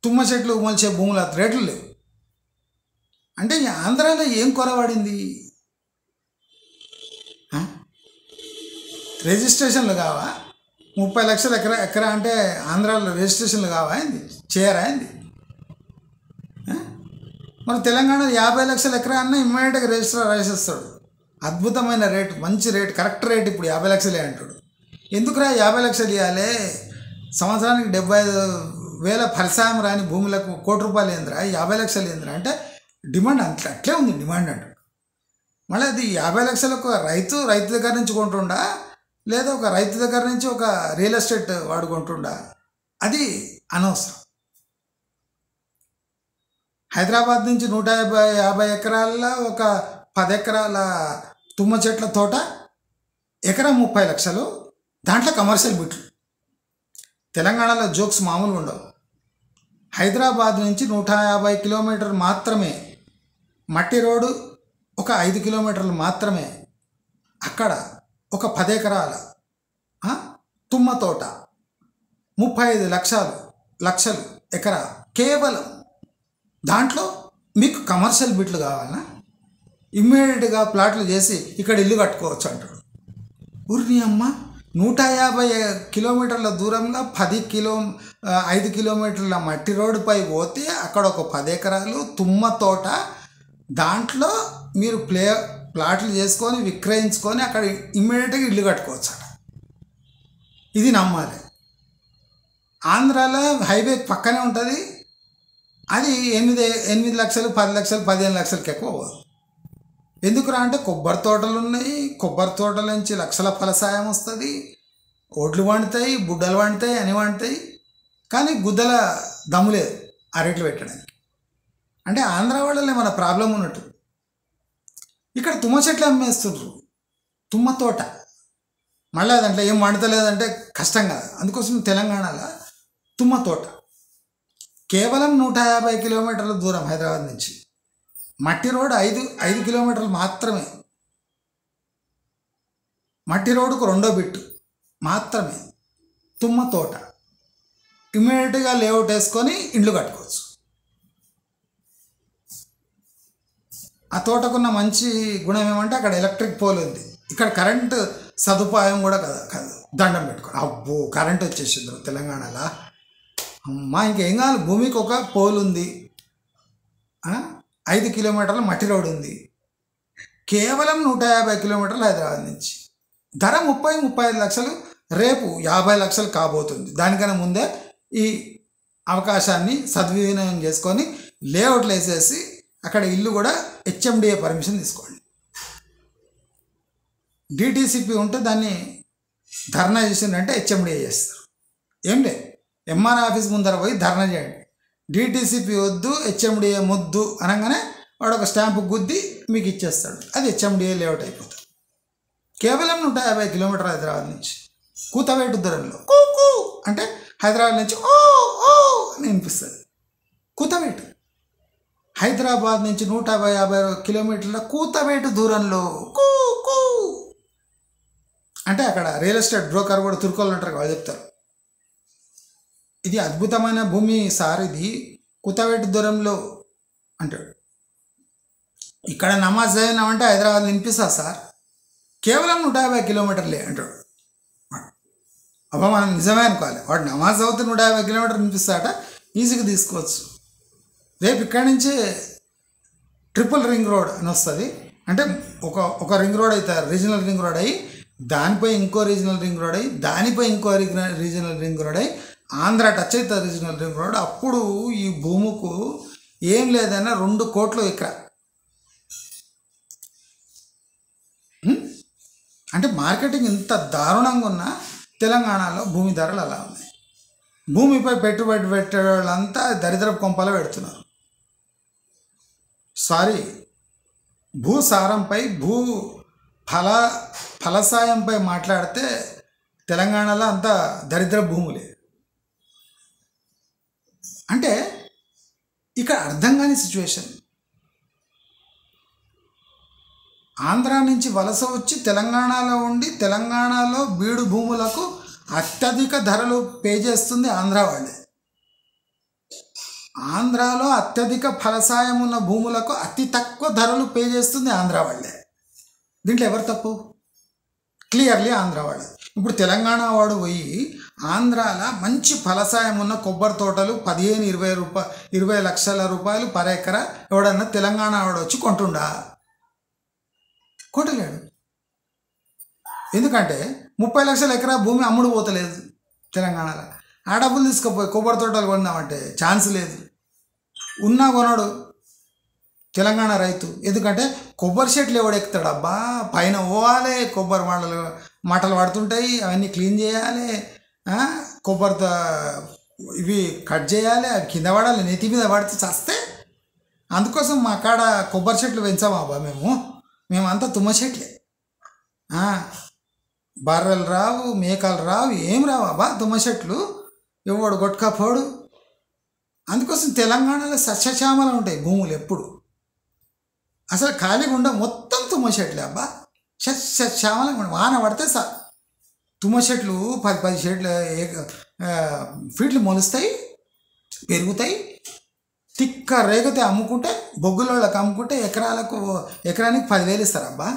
తుమ్మ చెట్లు మొలిచే భూముల రేట్లు లేవు. అంటే ఆంధ్రాలో ఏం కొరవాడింది? రిజిస్ట్రేషన్లు కావా? 30 లక్షలు ఎకరా అంటే ఆంధ్రాలో రిజిస్ట్రేషన్లు కావాయింది చేయరాయింది. మన తెలంగాణలో 50 లక్షల ఎకరా అన్న ఇమ్మీడియట్గా రిజిస్టర్ రాసేస్తాడు. అద్భుతమైన రేటు, మంచి రేటు, కరెక్ట్ రేట్ ఇప్పుడు 50 లక్షలే అంటాడు. ఎందుకురా 50 లక్షలు ఇవ్వాలి, సంవత్సరానికి 75,000 ఫలసాయం రాని భూములకు ₹1,00,00,000 ఏందిరా, 50 లక్షలు ఏందిరా అంటే డిమాండ్ అట్లే ఉంది డిమాండ్ అంటాడు. మళ్ళీ అది 50 లక్షలకు రైతు దగ్గర నుంచి కొంటుండా, లేదా ఒక రైతు దగ్గర నుంచి ఒక రియల్ ఎస్టేట్ వాడుకుంటుండా, అది అనవసరం. హైదరాబాద్ నుంచి 150 ఎకరాల్లో ఒక 10 ఎకరాల తుమ్మ చెట్ల తోట, ఎకరా 30 లక్షలు, దాంట్లో కమర్షియల్ బిట్లు. తెలంగాణలో జోక్స్ మామూలుగా ఉండవు. హైదరాబాద్ నుంచి 150 కిలోమీటర్లు మాత్రమే మట్టి రోడ్డు, ఒక 5 కిలోమీటర్లు మాత్రమే అక్కడ ఒక 10 ఎకరాల తుమ్మ తోట, 35 లక్షలు ఎకరా కేవలం. దాంట్లో మీకు కమర్షియల్ బిట్లు కావాలన్నా ఇమ్మీడియట్గా ప్లాట్లు చేసి ఇక్కడ ఇల్లు కట్టుకోవచ్చు అంటాడు. ఊరిని అమ్మ 150 కిలోమీటర్ల దూరంలో 5 కిలోమీటర్ల మట్టి రోడ్డుపై పోతే అక్కడ ఒక 10 ఎకరాలు తుమ్మ తోట, దాంట్లో మీరు ప్లాట్లు చేసుకొని విక్రయించుకొని అక్కడ ఇమ్మీడియట్గా ఇల్లు కట్టుకోవచ్చు అట. ఇది నమ్మాలి. ఆంధ్రాలో హైవే పక్కనే ఉంటుంది. అది 8 లక్షలు 10 లక్షలు 15 లక్షలకి ఎక్కువ పోదు. ఎందుకురా అంటే కొబ్బరి తోటలు ఉన్నాయి, కొబ్బరి తోటల నుంచి లక్షల ఫలసాయం వస్తుంది, ఓట్లు వండుతాయి, బుడ్డలు వండుతాయి, అని వండుతాయి. కానీ గుద్దల దమ్ము లేదు ఆ రేట్లు పెట్టడానికి. అంటే ఆంధ్ర వాళ్ళలో మన ప్రాబ్లం ఉన్నట్టు. ఇక్కడ తుమ్మ చెట్లు అమ్మేస్తుండ్రు, తుమ్మ తోట. మళ్ళీ దాంట్లో ఏం వండుతలేదంటే కష్టం కాదు. అందుకోసం తెలంగాణలో తుమ్మ తోట కేవలం 150 కిలోమీటర్ల దూరం హైదరాబాద్ నుంచి. మట్టి రోడ్ 5 కిలోమీటర్లు మాత్రమే. మట్టి రోడ్డుకు 2వ బిట్టు మాత్రమే తుమ్మ తోట. ఇమ్మీడియట్గా లేఅవుట్ వేసుకొని ఇండ్లు కట్టుకోవచ్చు. ఆ తోటకున్న మంచి గుణం ఏమంటే అక్కడ ఎలక్ట్రిక్ పోల్ ఉంది. ఇక్కడ కరెంటు సదుపాయం కూడా కాదు. దండం పెట్టుకోండి, అబ్బో కరెంట్ వచ్చేసింది తెలంగాణలో. అమ్మా ఇంకేం కాదు, భూమికి ఒక పోల్ ఉంది, 5 కిలోమీటర్ల మట్టి రోడ్ ఉంది, కేవలం 150 కిలోమీటర్లు హైదరాబాద్ నుంచి. ధర 30-35 లక్షలు, రేపు 50 లక్షలు కాబోతుంది. దానికన్నా ముందే ఈ అవకాశాన్ని సద్వినియోగం చేసుకొని లేఅవుట్లు వేసేసి అక్కడ ఇల్లు కూడా హెచ్ఎండిఏ పర్మిషన్ తీసుకోండి. డిటిసిపి ఉంటే దాన్ని ధర్నా చేసిందంటే హెచ్ఎండిఏ చేస్తారు. ఏం లేదు, ఎంఆర్ ఆఫీస్ ముందర పోయి ధర్నా చేయండి. డిటిసిపి వద్దు, హెచ్ఎండిఏ ముద్దు అనగానే వాడు ఒక స్టాంపు గుద్ది మీకు ఇచ్చేస్తాడు. అది హెచ్ఎండిఏ లేఅవుట్ అయిపోతుంది. కేవలం 150 కిలోమీటర్ హైదరాబాద్ నుంచి. కూతవేటు దూరంలో కూ అంటే హైదరాబాద్ నుంచి ఓ అని వినిపిస్తుంది. కూతవేటు హైదరాబాద్ నుంచి 150 కిలోమీటర్ల కూతవేటు దూరంలో కూ కూ అంటే అక్కడ రియల్ ఎస్టేట్ బ్రోకర్ కూడా తుర్కోలు అంటారు, వాళ్ళు చెప్తారు. ఇది అద్భుతమైన భూమి సార్, ఇది కూతవేటు దూరంలో అంటాడు. ఇక్కడ నమాజ్ అయినామంటే హైదరాబాద్ వినిపిస్తా సార్, కేవలం 150 కిలోమీటర్లే అంటాడు. అబ్బా మనం నిజమే అనుకోవాలి, వాడు నమాజ్ అవుతే 150 కిలోమీటర్లు వినిపిస్తాట, ఈజీగా తీసుకోవచ్చు. రేపు ఇక్కడి నుంచే ట్రిపుల్ రింగ్ రోడ్ అని వస్తుంది. అంటే ఒక రింగ్ రోడ్ అవుతుంది, రీజనల్ రింగ్ రోడ్ అయ్యి దానిపై ఇంకో రీజనల్ రింగ్ రోడ్ అయ్యి దానిపై ఇంకో రీజనల్ రింగ్ రోడ్ అయ్యి ఆంధ్ర టచ్ అవుతుంది రీజనల్ రింగ్ రోడ్. అప్పుడు ఈ భూముకు ఏం లేదన్నా 2 కోట్లు ఎకరా. అంటే మార్కెటింగ్ ఇంత దారుణంగా ఉన్న తెలంగాణలో భూమి ధరలు అలా ఉన్నాయి. భూమిపై పెట్టుబడి పెట్టే వాళ్ళంతా దరిద్రపు కొంపలో పెడుతున్నారు. సారీ, భూసారంపై ఫలసాయంపై మాట్లాడితే తెలంగాణలో అంతా దరిద్ర భూములే. అంటే ఇక్కడ అర్థం కాని సిచ్యువేషన్. ఆంధ్ర నుంచి వలస వచ్చి తెలంగాణలో ఉండి తెలంగాణలో బీడు భూములకు అత్యధిక ధరలు పే చేస్తుంది ఆంధ్ర వాళ్ళే. ఆంధ్రాలో అత్యధిక ఫలసాయం ఉన్న భూములకు అతి తక్కువ ధరలు పే చేస్తుంది ఆంధ్ర వాళ్ళే. దీంట్లో ఎవరు తప్పు? క్లియర్లీ ఆంధ్ర వాళ్ళే. ఇప్పుడు తెలంగాణ వాడు పోయి ఆంధ్రాలో మంచి ఫలసాయం ఉన్న కొబ్బరి తోటలు 15-20 లక్షల రూపాయలు పర్ ఎకరా ఎవడన్నా తెలంగాణ వాడు వచ్చి కొంటుండా? కొట్టలేడు. ఎందుకంటే 30 లక్షల ఎకరా భూమి అమ్ముడు పోతలేదు తెలంగాణలో. ఆ డబ్బులు తీసుకుపోయి కొబ్బరి తోటలు కొందామంటే ఛాన్స్ లేదు. ఉన్నా కొనడు తెలంగాణ రైతు. ఎందుకంటే కొబ్బరి చెట్లు ఎవడు ఎక్కుతాడు అబ్బా? పైన పోవాలి, కొబ్బరి మటలు పడుతుంటాయి, అవన్నీ క్లీన్ చేయాలి, కొబ్బరితో ఇవి కట్ చేయాలి, అవి కింద పడాలి, నెత్తి మీద పడితే చస్తే. అందుకోసం మా కాడ కొబ్బరి చెట్లు పెంచామా అబ్బా మేమంతా తుమ్మ చెట్లే. బర్రెలు రావు, మేకలు రావు, ఏం రావు అబ్బా తుమ్మ చెట్లు. ఎవడు కొట్టుకపోడు. అందుకోసం తెలంగాణలో సస్యశ్యామలు ఉంటాయి భూములు ఎప్పుడు. అసలు ఖాళీగా ఉండ మొత్తం తుమ్మ చెట్లే అబ్బా. సస్యశ్యామలంగా వాన పడితే తుమ్మ చెట్లు 10 చెట్లు ఫీట్లు మొలుస్తాయి, పెరుగుతాయి. తిక్క రేగితే అమ్ముకుంటే, బొగ్గులకి అమ్ముకుంటే ఎకరానికి 10,000 ఇస్తారు అబ్బా.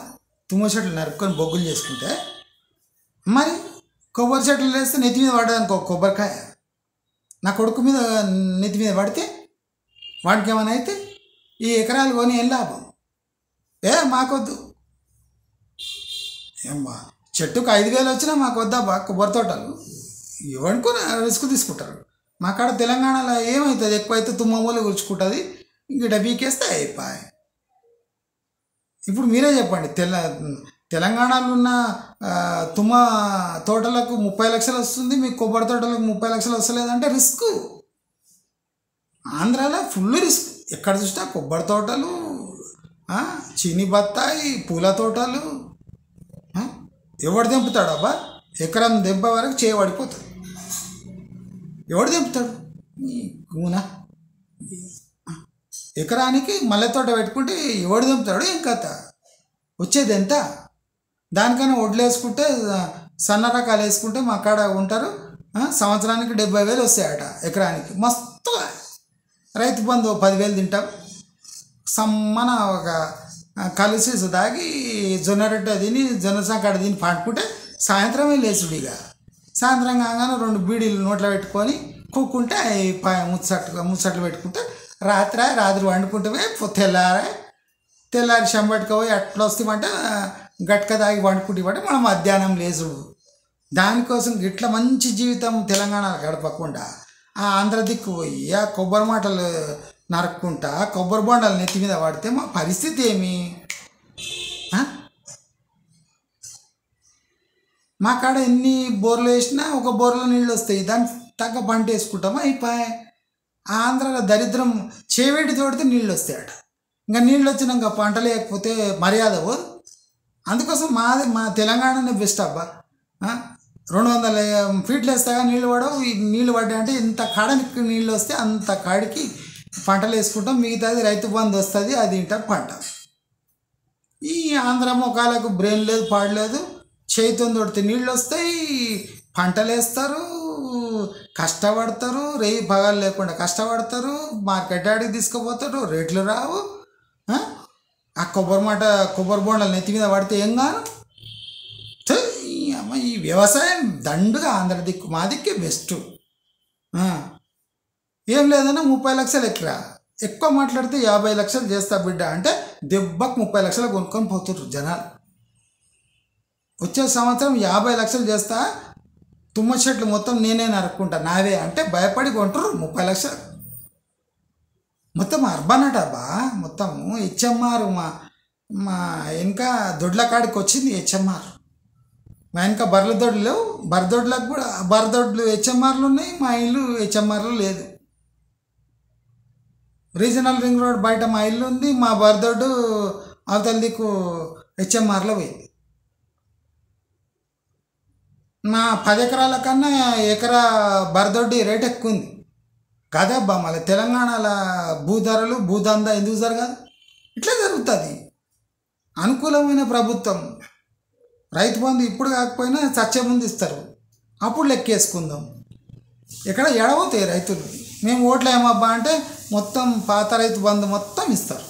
తుమ్మ చెట్లు నరుక్కొని బొగ్గులు చేసుకుంటే. మరి కొబ్బరి చెట్లు వేస్తే నెత్తి మీద పడడానికి ఒక కొబ్బరికాయ నా కొడుకు మీద నెత్తి మీద పడితే వాడికి ఏమైనా అయితే ఈ ఎకరాలు కొని ఏం లాభం? మాకొద్దు. ఏమ్మా చెట్టుకు 5,000 వచ్చినా మాకు వద్దాబ్బా కొబ్బరి తోటలు. ఇవ్వనుకొని రిస్క్ తీసుకుంటారు. మా కాడ తెలంగాణలో ఏమవుతుంది? ఎక్కువైతే తుమ్మమూలు గుర్చుకుంటుంది, ఇంక బీకేస్తే అయిపోయి. ఇప్పుడు మీరే చెప్పండి, తెలంగాణలో ఉన్న తుమ్మ తోటలకు 30 లక్షలు వస్తుంది, మీకు కొబ్బరి తోటలకు 30 లక్షలు వస్తలేదంటే రిస్క్. ఆంధ్రాలో ఫుల్ రిస్క్. ఎక్కడ చూసినా కొబ్బరి తోటలు, చీని బత్తాయి, పూల తోటలు. ఎవడు తెంపుతాడు అబ్బా? ఎకరం దెబ్బ వరకు చేయబడిపోతుంది. ఎవడు తెంపుతాడు? కూనా ఎకరానికి మల్లె తోట పెట్టుకుంటే ఎవడు తెంపుతాడు? ఏం కథ? వచ్చేది ఎంత? దానికన్నా వడ్లు వేసుకుంటే, సన్న రకాలు వేసుకుంటే మా కాడ ఉంటారు, సంవత్సరానికి 70,000 వస్తాయట ఎకరానికి. మస్తుగా రైతు బంధు 10,000 తింటాం. సమ్మన ఒక కలిసి దాగి జొన్న రొట్టె తిని, జొన్న సంకట తిని పండుకుంటే సాయంత్రమే లేచుడిగా. సాయంత్రం కాగానే 2 బీడీలు నోట్లో పెట్టుకొని కూక్కుంటే ముచ్చట్లు పెట్టుకుంటే రాత్రి వండుకుంటే తెల్లారి శంబట్టుకపోయి అట్లా వస్తామంటే గట్క దాగి వండుకుంటే మనం మధ్యాహ్నం లేచుడు. దానికోసం ఇట్లా మంచి జీవితం తెలంగాణలో గడపకుండా ఆంధ్ర దిక్కు పోయి ఆ కొబ్బరి మాటలు నరుక్కుంటా కొబ్బరి బొండాలు నెత్తి మీద పడితే మా పరిస్థితి ఏమి? మా కాడ ఎన్ని బోర్లు వేసినా ఒక బోర్లో నీళ్ళు వస్తాయి, దానికి తగ్గ పంట వేసుకుంటామా అయిపోయి. ఆంధ్రాలో దరిద్రం చేవేటి తోడితే నీళ్ళు వస్తాయట. ఇంకా నీళ్ళు వచ్చినాక పంట లేకపోతే మర్యాద పోదు. అందుకోసం మా తెలంగాణనే బెస్ట్ అబ్బా. 200 ఫీట్లు వేస్తాగా నీళ్ళు పడవు. ఈ నీళ్ళు పడ్డాయంటే ఇంత కాడనికి నీళ్ళు వస్తే అంత కాడికి పంటలు వేసుకుంటాం. మిగతాది రైతు బంధు వస్తుంది, అది తింటారు పంట. ఈ ఆంధ్ర మొఖాలకు బ్రెయిన్ లేదు, పాడలేదు. చేతితో తోడితే నీళ్ళు వస్తాయి, పంటలు వేస్తారు, కష్టపడతారు, రేయి పగాలు లేకుండా కష్టపడతారు, మార్కెట్ ఆడికి తీసుకుపోతారు, రేట్లు రావు. ఆ కొబ్బరి బొండాలు నెత్తి మీద పడితే ఏం కాను? అమ్మ ఈ వ్యవసాయం దండుగా ఆంధ్ర దిక్కు, మా దిక్కే బెస్ట్. ఏం లేదన్నా 30 లక్షలు ఎకరా. ఎక్కువ మాట్లాడితే 50 లక్షలు చేస్తా బిడ్డ అంటే దెబ్బకు 30 లక్షలు కొనుక్కొని పోతుర్రు జనాలు. వచ్చే సంవత్సరం 50 లక్షలు చేస్తా, తుమ్మ చెట్లు మొత్తం నేనే నరుక్కుంటా నావే అంటే భయపడి కొంటారు 30 లక్షలు. మొత్తం అర్బన్ అటబ్బా. మొత్తం హెచ్ఎంఆర్ మా ఇంకా దొడ్ల కాడికి వచ్చింది హెచ్ఎంఆర్. మా వెనక బర్రెల దొడ్లు లేవు, బర్రెదొడ్లకు కూడా బర్రెదొడ్లు హెచ్ఎంఆర్లు ఉన్నాయి, మా ఇల్లు హెచ్ఎంఆర్లు లేదు. రీజనల్ రింగ్ రోడ్ బయట మా ఇల్లు ఉంది, మా బర్రెదొడ్డు అవతల దిక్కు హెచ్ఎంఆర్లో పోయింది. మా 10 ఎకరాల కన్నా ఎకరా బర్రెదొడ్డి రేట్ ఎక్కువ ఉంది కదబ్బా. మళ్ళీ తెలంగాణలో భూధరలు భూదందా ఎందుకు జరగదు? ఇట్లా జరుగుతుంది. అనుకూలమైన ప్రభుత్వం. రైతు బంధు ఇప్పుడు కాకపోయినా చచ్చే ముందు ఇస్తారు, అప్పుడు లెక్కేసుకుందాం. ఇక్కడ ఎడబోతాయి రైతులు. మేము ఓట్లు ఏమబ్బా అంటే మొత్తం పాత రైతు బంధు మొత్తం ఇస్తారు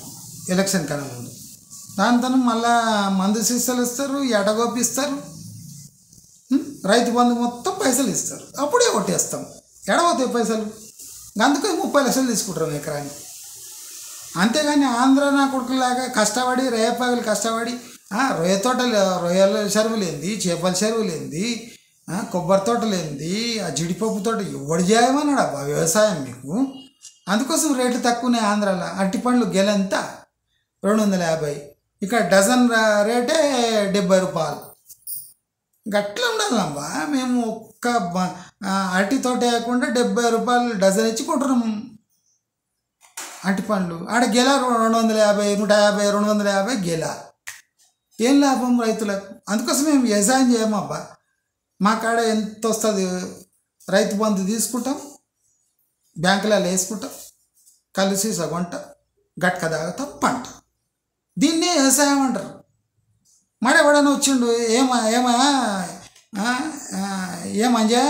ఎలక్షన్ కన్నా ముందు. దానితో మళ్ళా మందు సీసాలు ఇస్తారు, ఎడగొప్పిస్తారు. రైతు బంధు మొత్తం పైసలు ఇస్తారు, అప్పుడే కొట్టేస్తాం. ఎడబోతాయి పైసలు, అందుకే 30 లక్షలు తీసుకుంటారు ఎకరానికి. అంతేగాని ఆంధ్ర నా కొడుకులాగా కష్టపడి రేపగలు కష్టపడి రొయ్య తోటలు, రొయ్యల చెరువులేంది, చేపల చెరువులేంది, కొబ్బరి తోటలేంది, ఆ జీడిపప్పు తోట ఎవడు చేయమన్నాడు అబ్బా వ్యవసాయం మీకు. అందుకోసం రేట్లు తక్కువనే ఆంధ్రాలో. అరటి పండ్లు గెలంత 250, ఇక్కడ డజన్ రేటే 70 రూపాయలు. గట్ల ఉండాలమ్మా. మేము ఒక్క అరటి తోట వేయకుండా 70 రూపాయలు డజన్ ఇచ్చి కొంటున్నాము అరటి పండ్లు. ఆడ గెల 250, 150, 250 గెల. ఏం లాభం రైతులకు? అందుకోసం మేము వ్యవసాయం చేయమబ్బా. మా కాడ ఎంత వస్తుంది, రైతు బంధు తీసుకుంటాం, బ్యాంకులలో వేసుకుంటాం, కలిసి సగొంట గట్క తాగుతాం, పంట. దీన్నే వ్యవసాయం అంటారు. మరి ఎవడన్నా వచ్చిండు ఏమంజా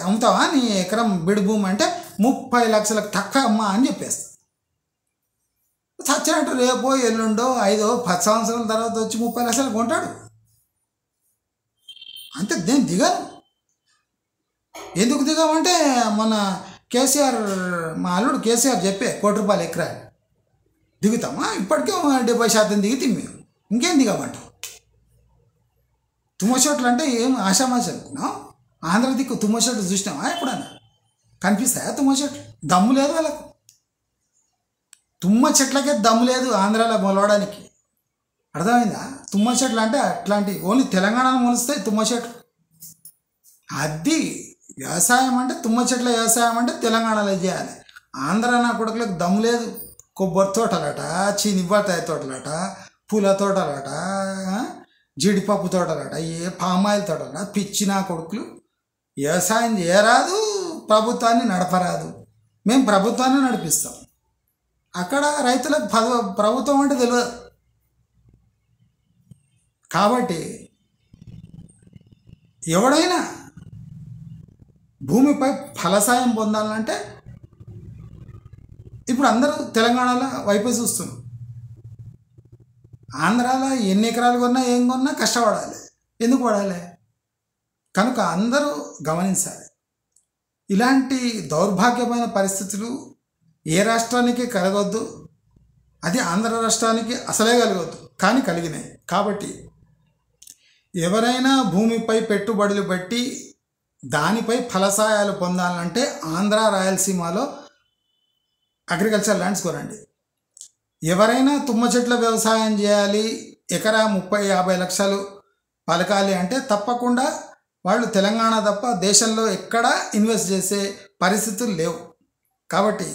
అమ్ముతావా నీ ఎకరం బిడి భూమి అంటే 30 లక్షలకు తక్కువ అమ్మా అని చెప్పేస్తా. చచ్చినట్టు రేపో ఎల్లుండో 5-10 సంవత్సరాల తర్వాత వచ్చి 30 లక్షలకు కొంటాడు. అంతే. నేను దిగాను. ఎందుకు దిగామంటే మన కేసీఆర్, మా అల్లుడు కేసీఆర్ చెప్పే 1 కోటి రూపాయలు ఎకరా దిగుతామా. ఇప్పటికే 70% దిగితే మేము ఇంకేం దిగామంటాం. తుమ్మ చెట్లు అంటే ఏం ఆషామాష అనుకున్నాం. ఆంధ్ర దిక్కు తుమ్మ చెట్లు చూసినామా ఎప్పుడన్నా? కనిపిస్తాయా తుమ్మ చెట్లు? దమ్ము లేదు వాళ్ళకు. తుమ్మ చెట్లకే దమ్ము లేదు ఆంధ్రాలో మొలవడానికి. అర్థమైందా? తుమ్మ చెట్లు అంటే అట్లాంటి ఓన్లీ తెలంగాణలో మొలుస్తాయి తుమ్మ చెట్లు. అది వ్యవసాయం అంటే తుమ్మ చెట్ల వ్యవసాయం అంటే తెలంగాణలో చేయాలి. ఆంధ్ర నా కొడుకులకు దమ్ము లేదు. కొబ్బరి తోటలట, నిమ్మకాయ తోటలట, పూల తోటలట, జీడిపప్పు తోటలట, పామాయిల్ తోటలట. పిచ్చి నా కొడుకులు. వ్యవసాయం చేయరాదు, ప్రభుత్వాన్ని నడపరాదు. మేము ప్రభుత్వాన్ని నడిపిస్తాం. అక్కడ రైతులకు ప్రభుత్వం అంటే తెలియదు. కాబట్టి ఎవడైనా భూమిపై ఫలసాయం పొందాలంటే ఇప్పుడు అందరూ తెలంగాణలో వైపే చూస్తున్నారు. ఆంధ్రాలో ఎన్ని ఎకరాలు కొన్నా ఏం కొన్నా కష్టపడాలి. ఎందుకు పడాలి? కనుక అందరూ గమనించాలి. ఇలాంటి దౌర్భాగ్యమైన పరిస్థితులు ఏ రాష్ట్రానికి కలగొద్దు. అది ఆంధ్ర రాష్ట్రానికి అసలే కలగొద్దు, కానీ కలిగినాయి. కాబట్టి ఎవరైనా భూమిపై పెట్టుబడులు పెట్టి దానిపై ఫలసాయాలు పొందాలంటే ఆంధ్ర రాయలసీమలో అగ్రికల్చర్ ల్యాండ్స్ కొనండి. ఎవరైనా తుమ్మ చెట్ల వ్యవసాయం చేయాలి, ఎకరా 30-50 లక్షలు పలకాలి అంటే తప్పకుండా వాళ్ళు తెలంగాణ తప్ప దేశంలో ఎక్కడా ఇన్వెస్ట్ చేసే పరిస్థితులు లేవు. కాబట్టి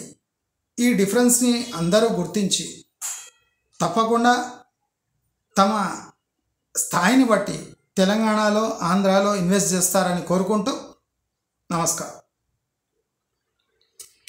ఈ డిఫరెన్స్ని అందరూ గుర్తించి తప్పకుండా తమ స్థాయిని బట్టి తెలంగాణలో, ఆంధ్రాలో ఇన్వెస్ట్ చేస్తారని కోరుకుంటూ నమస్కారం.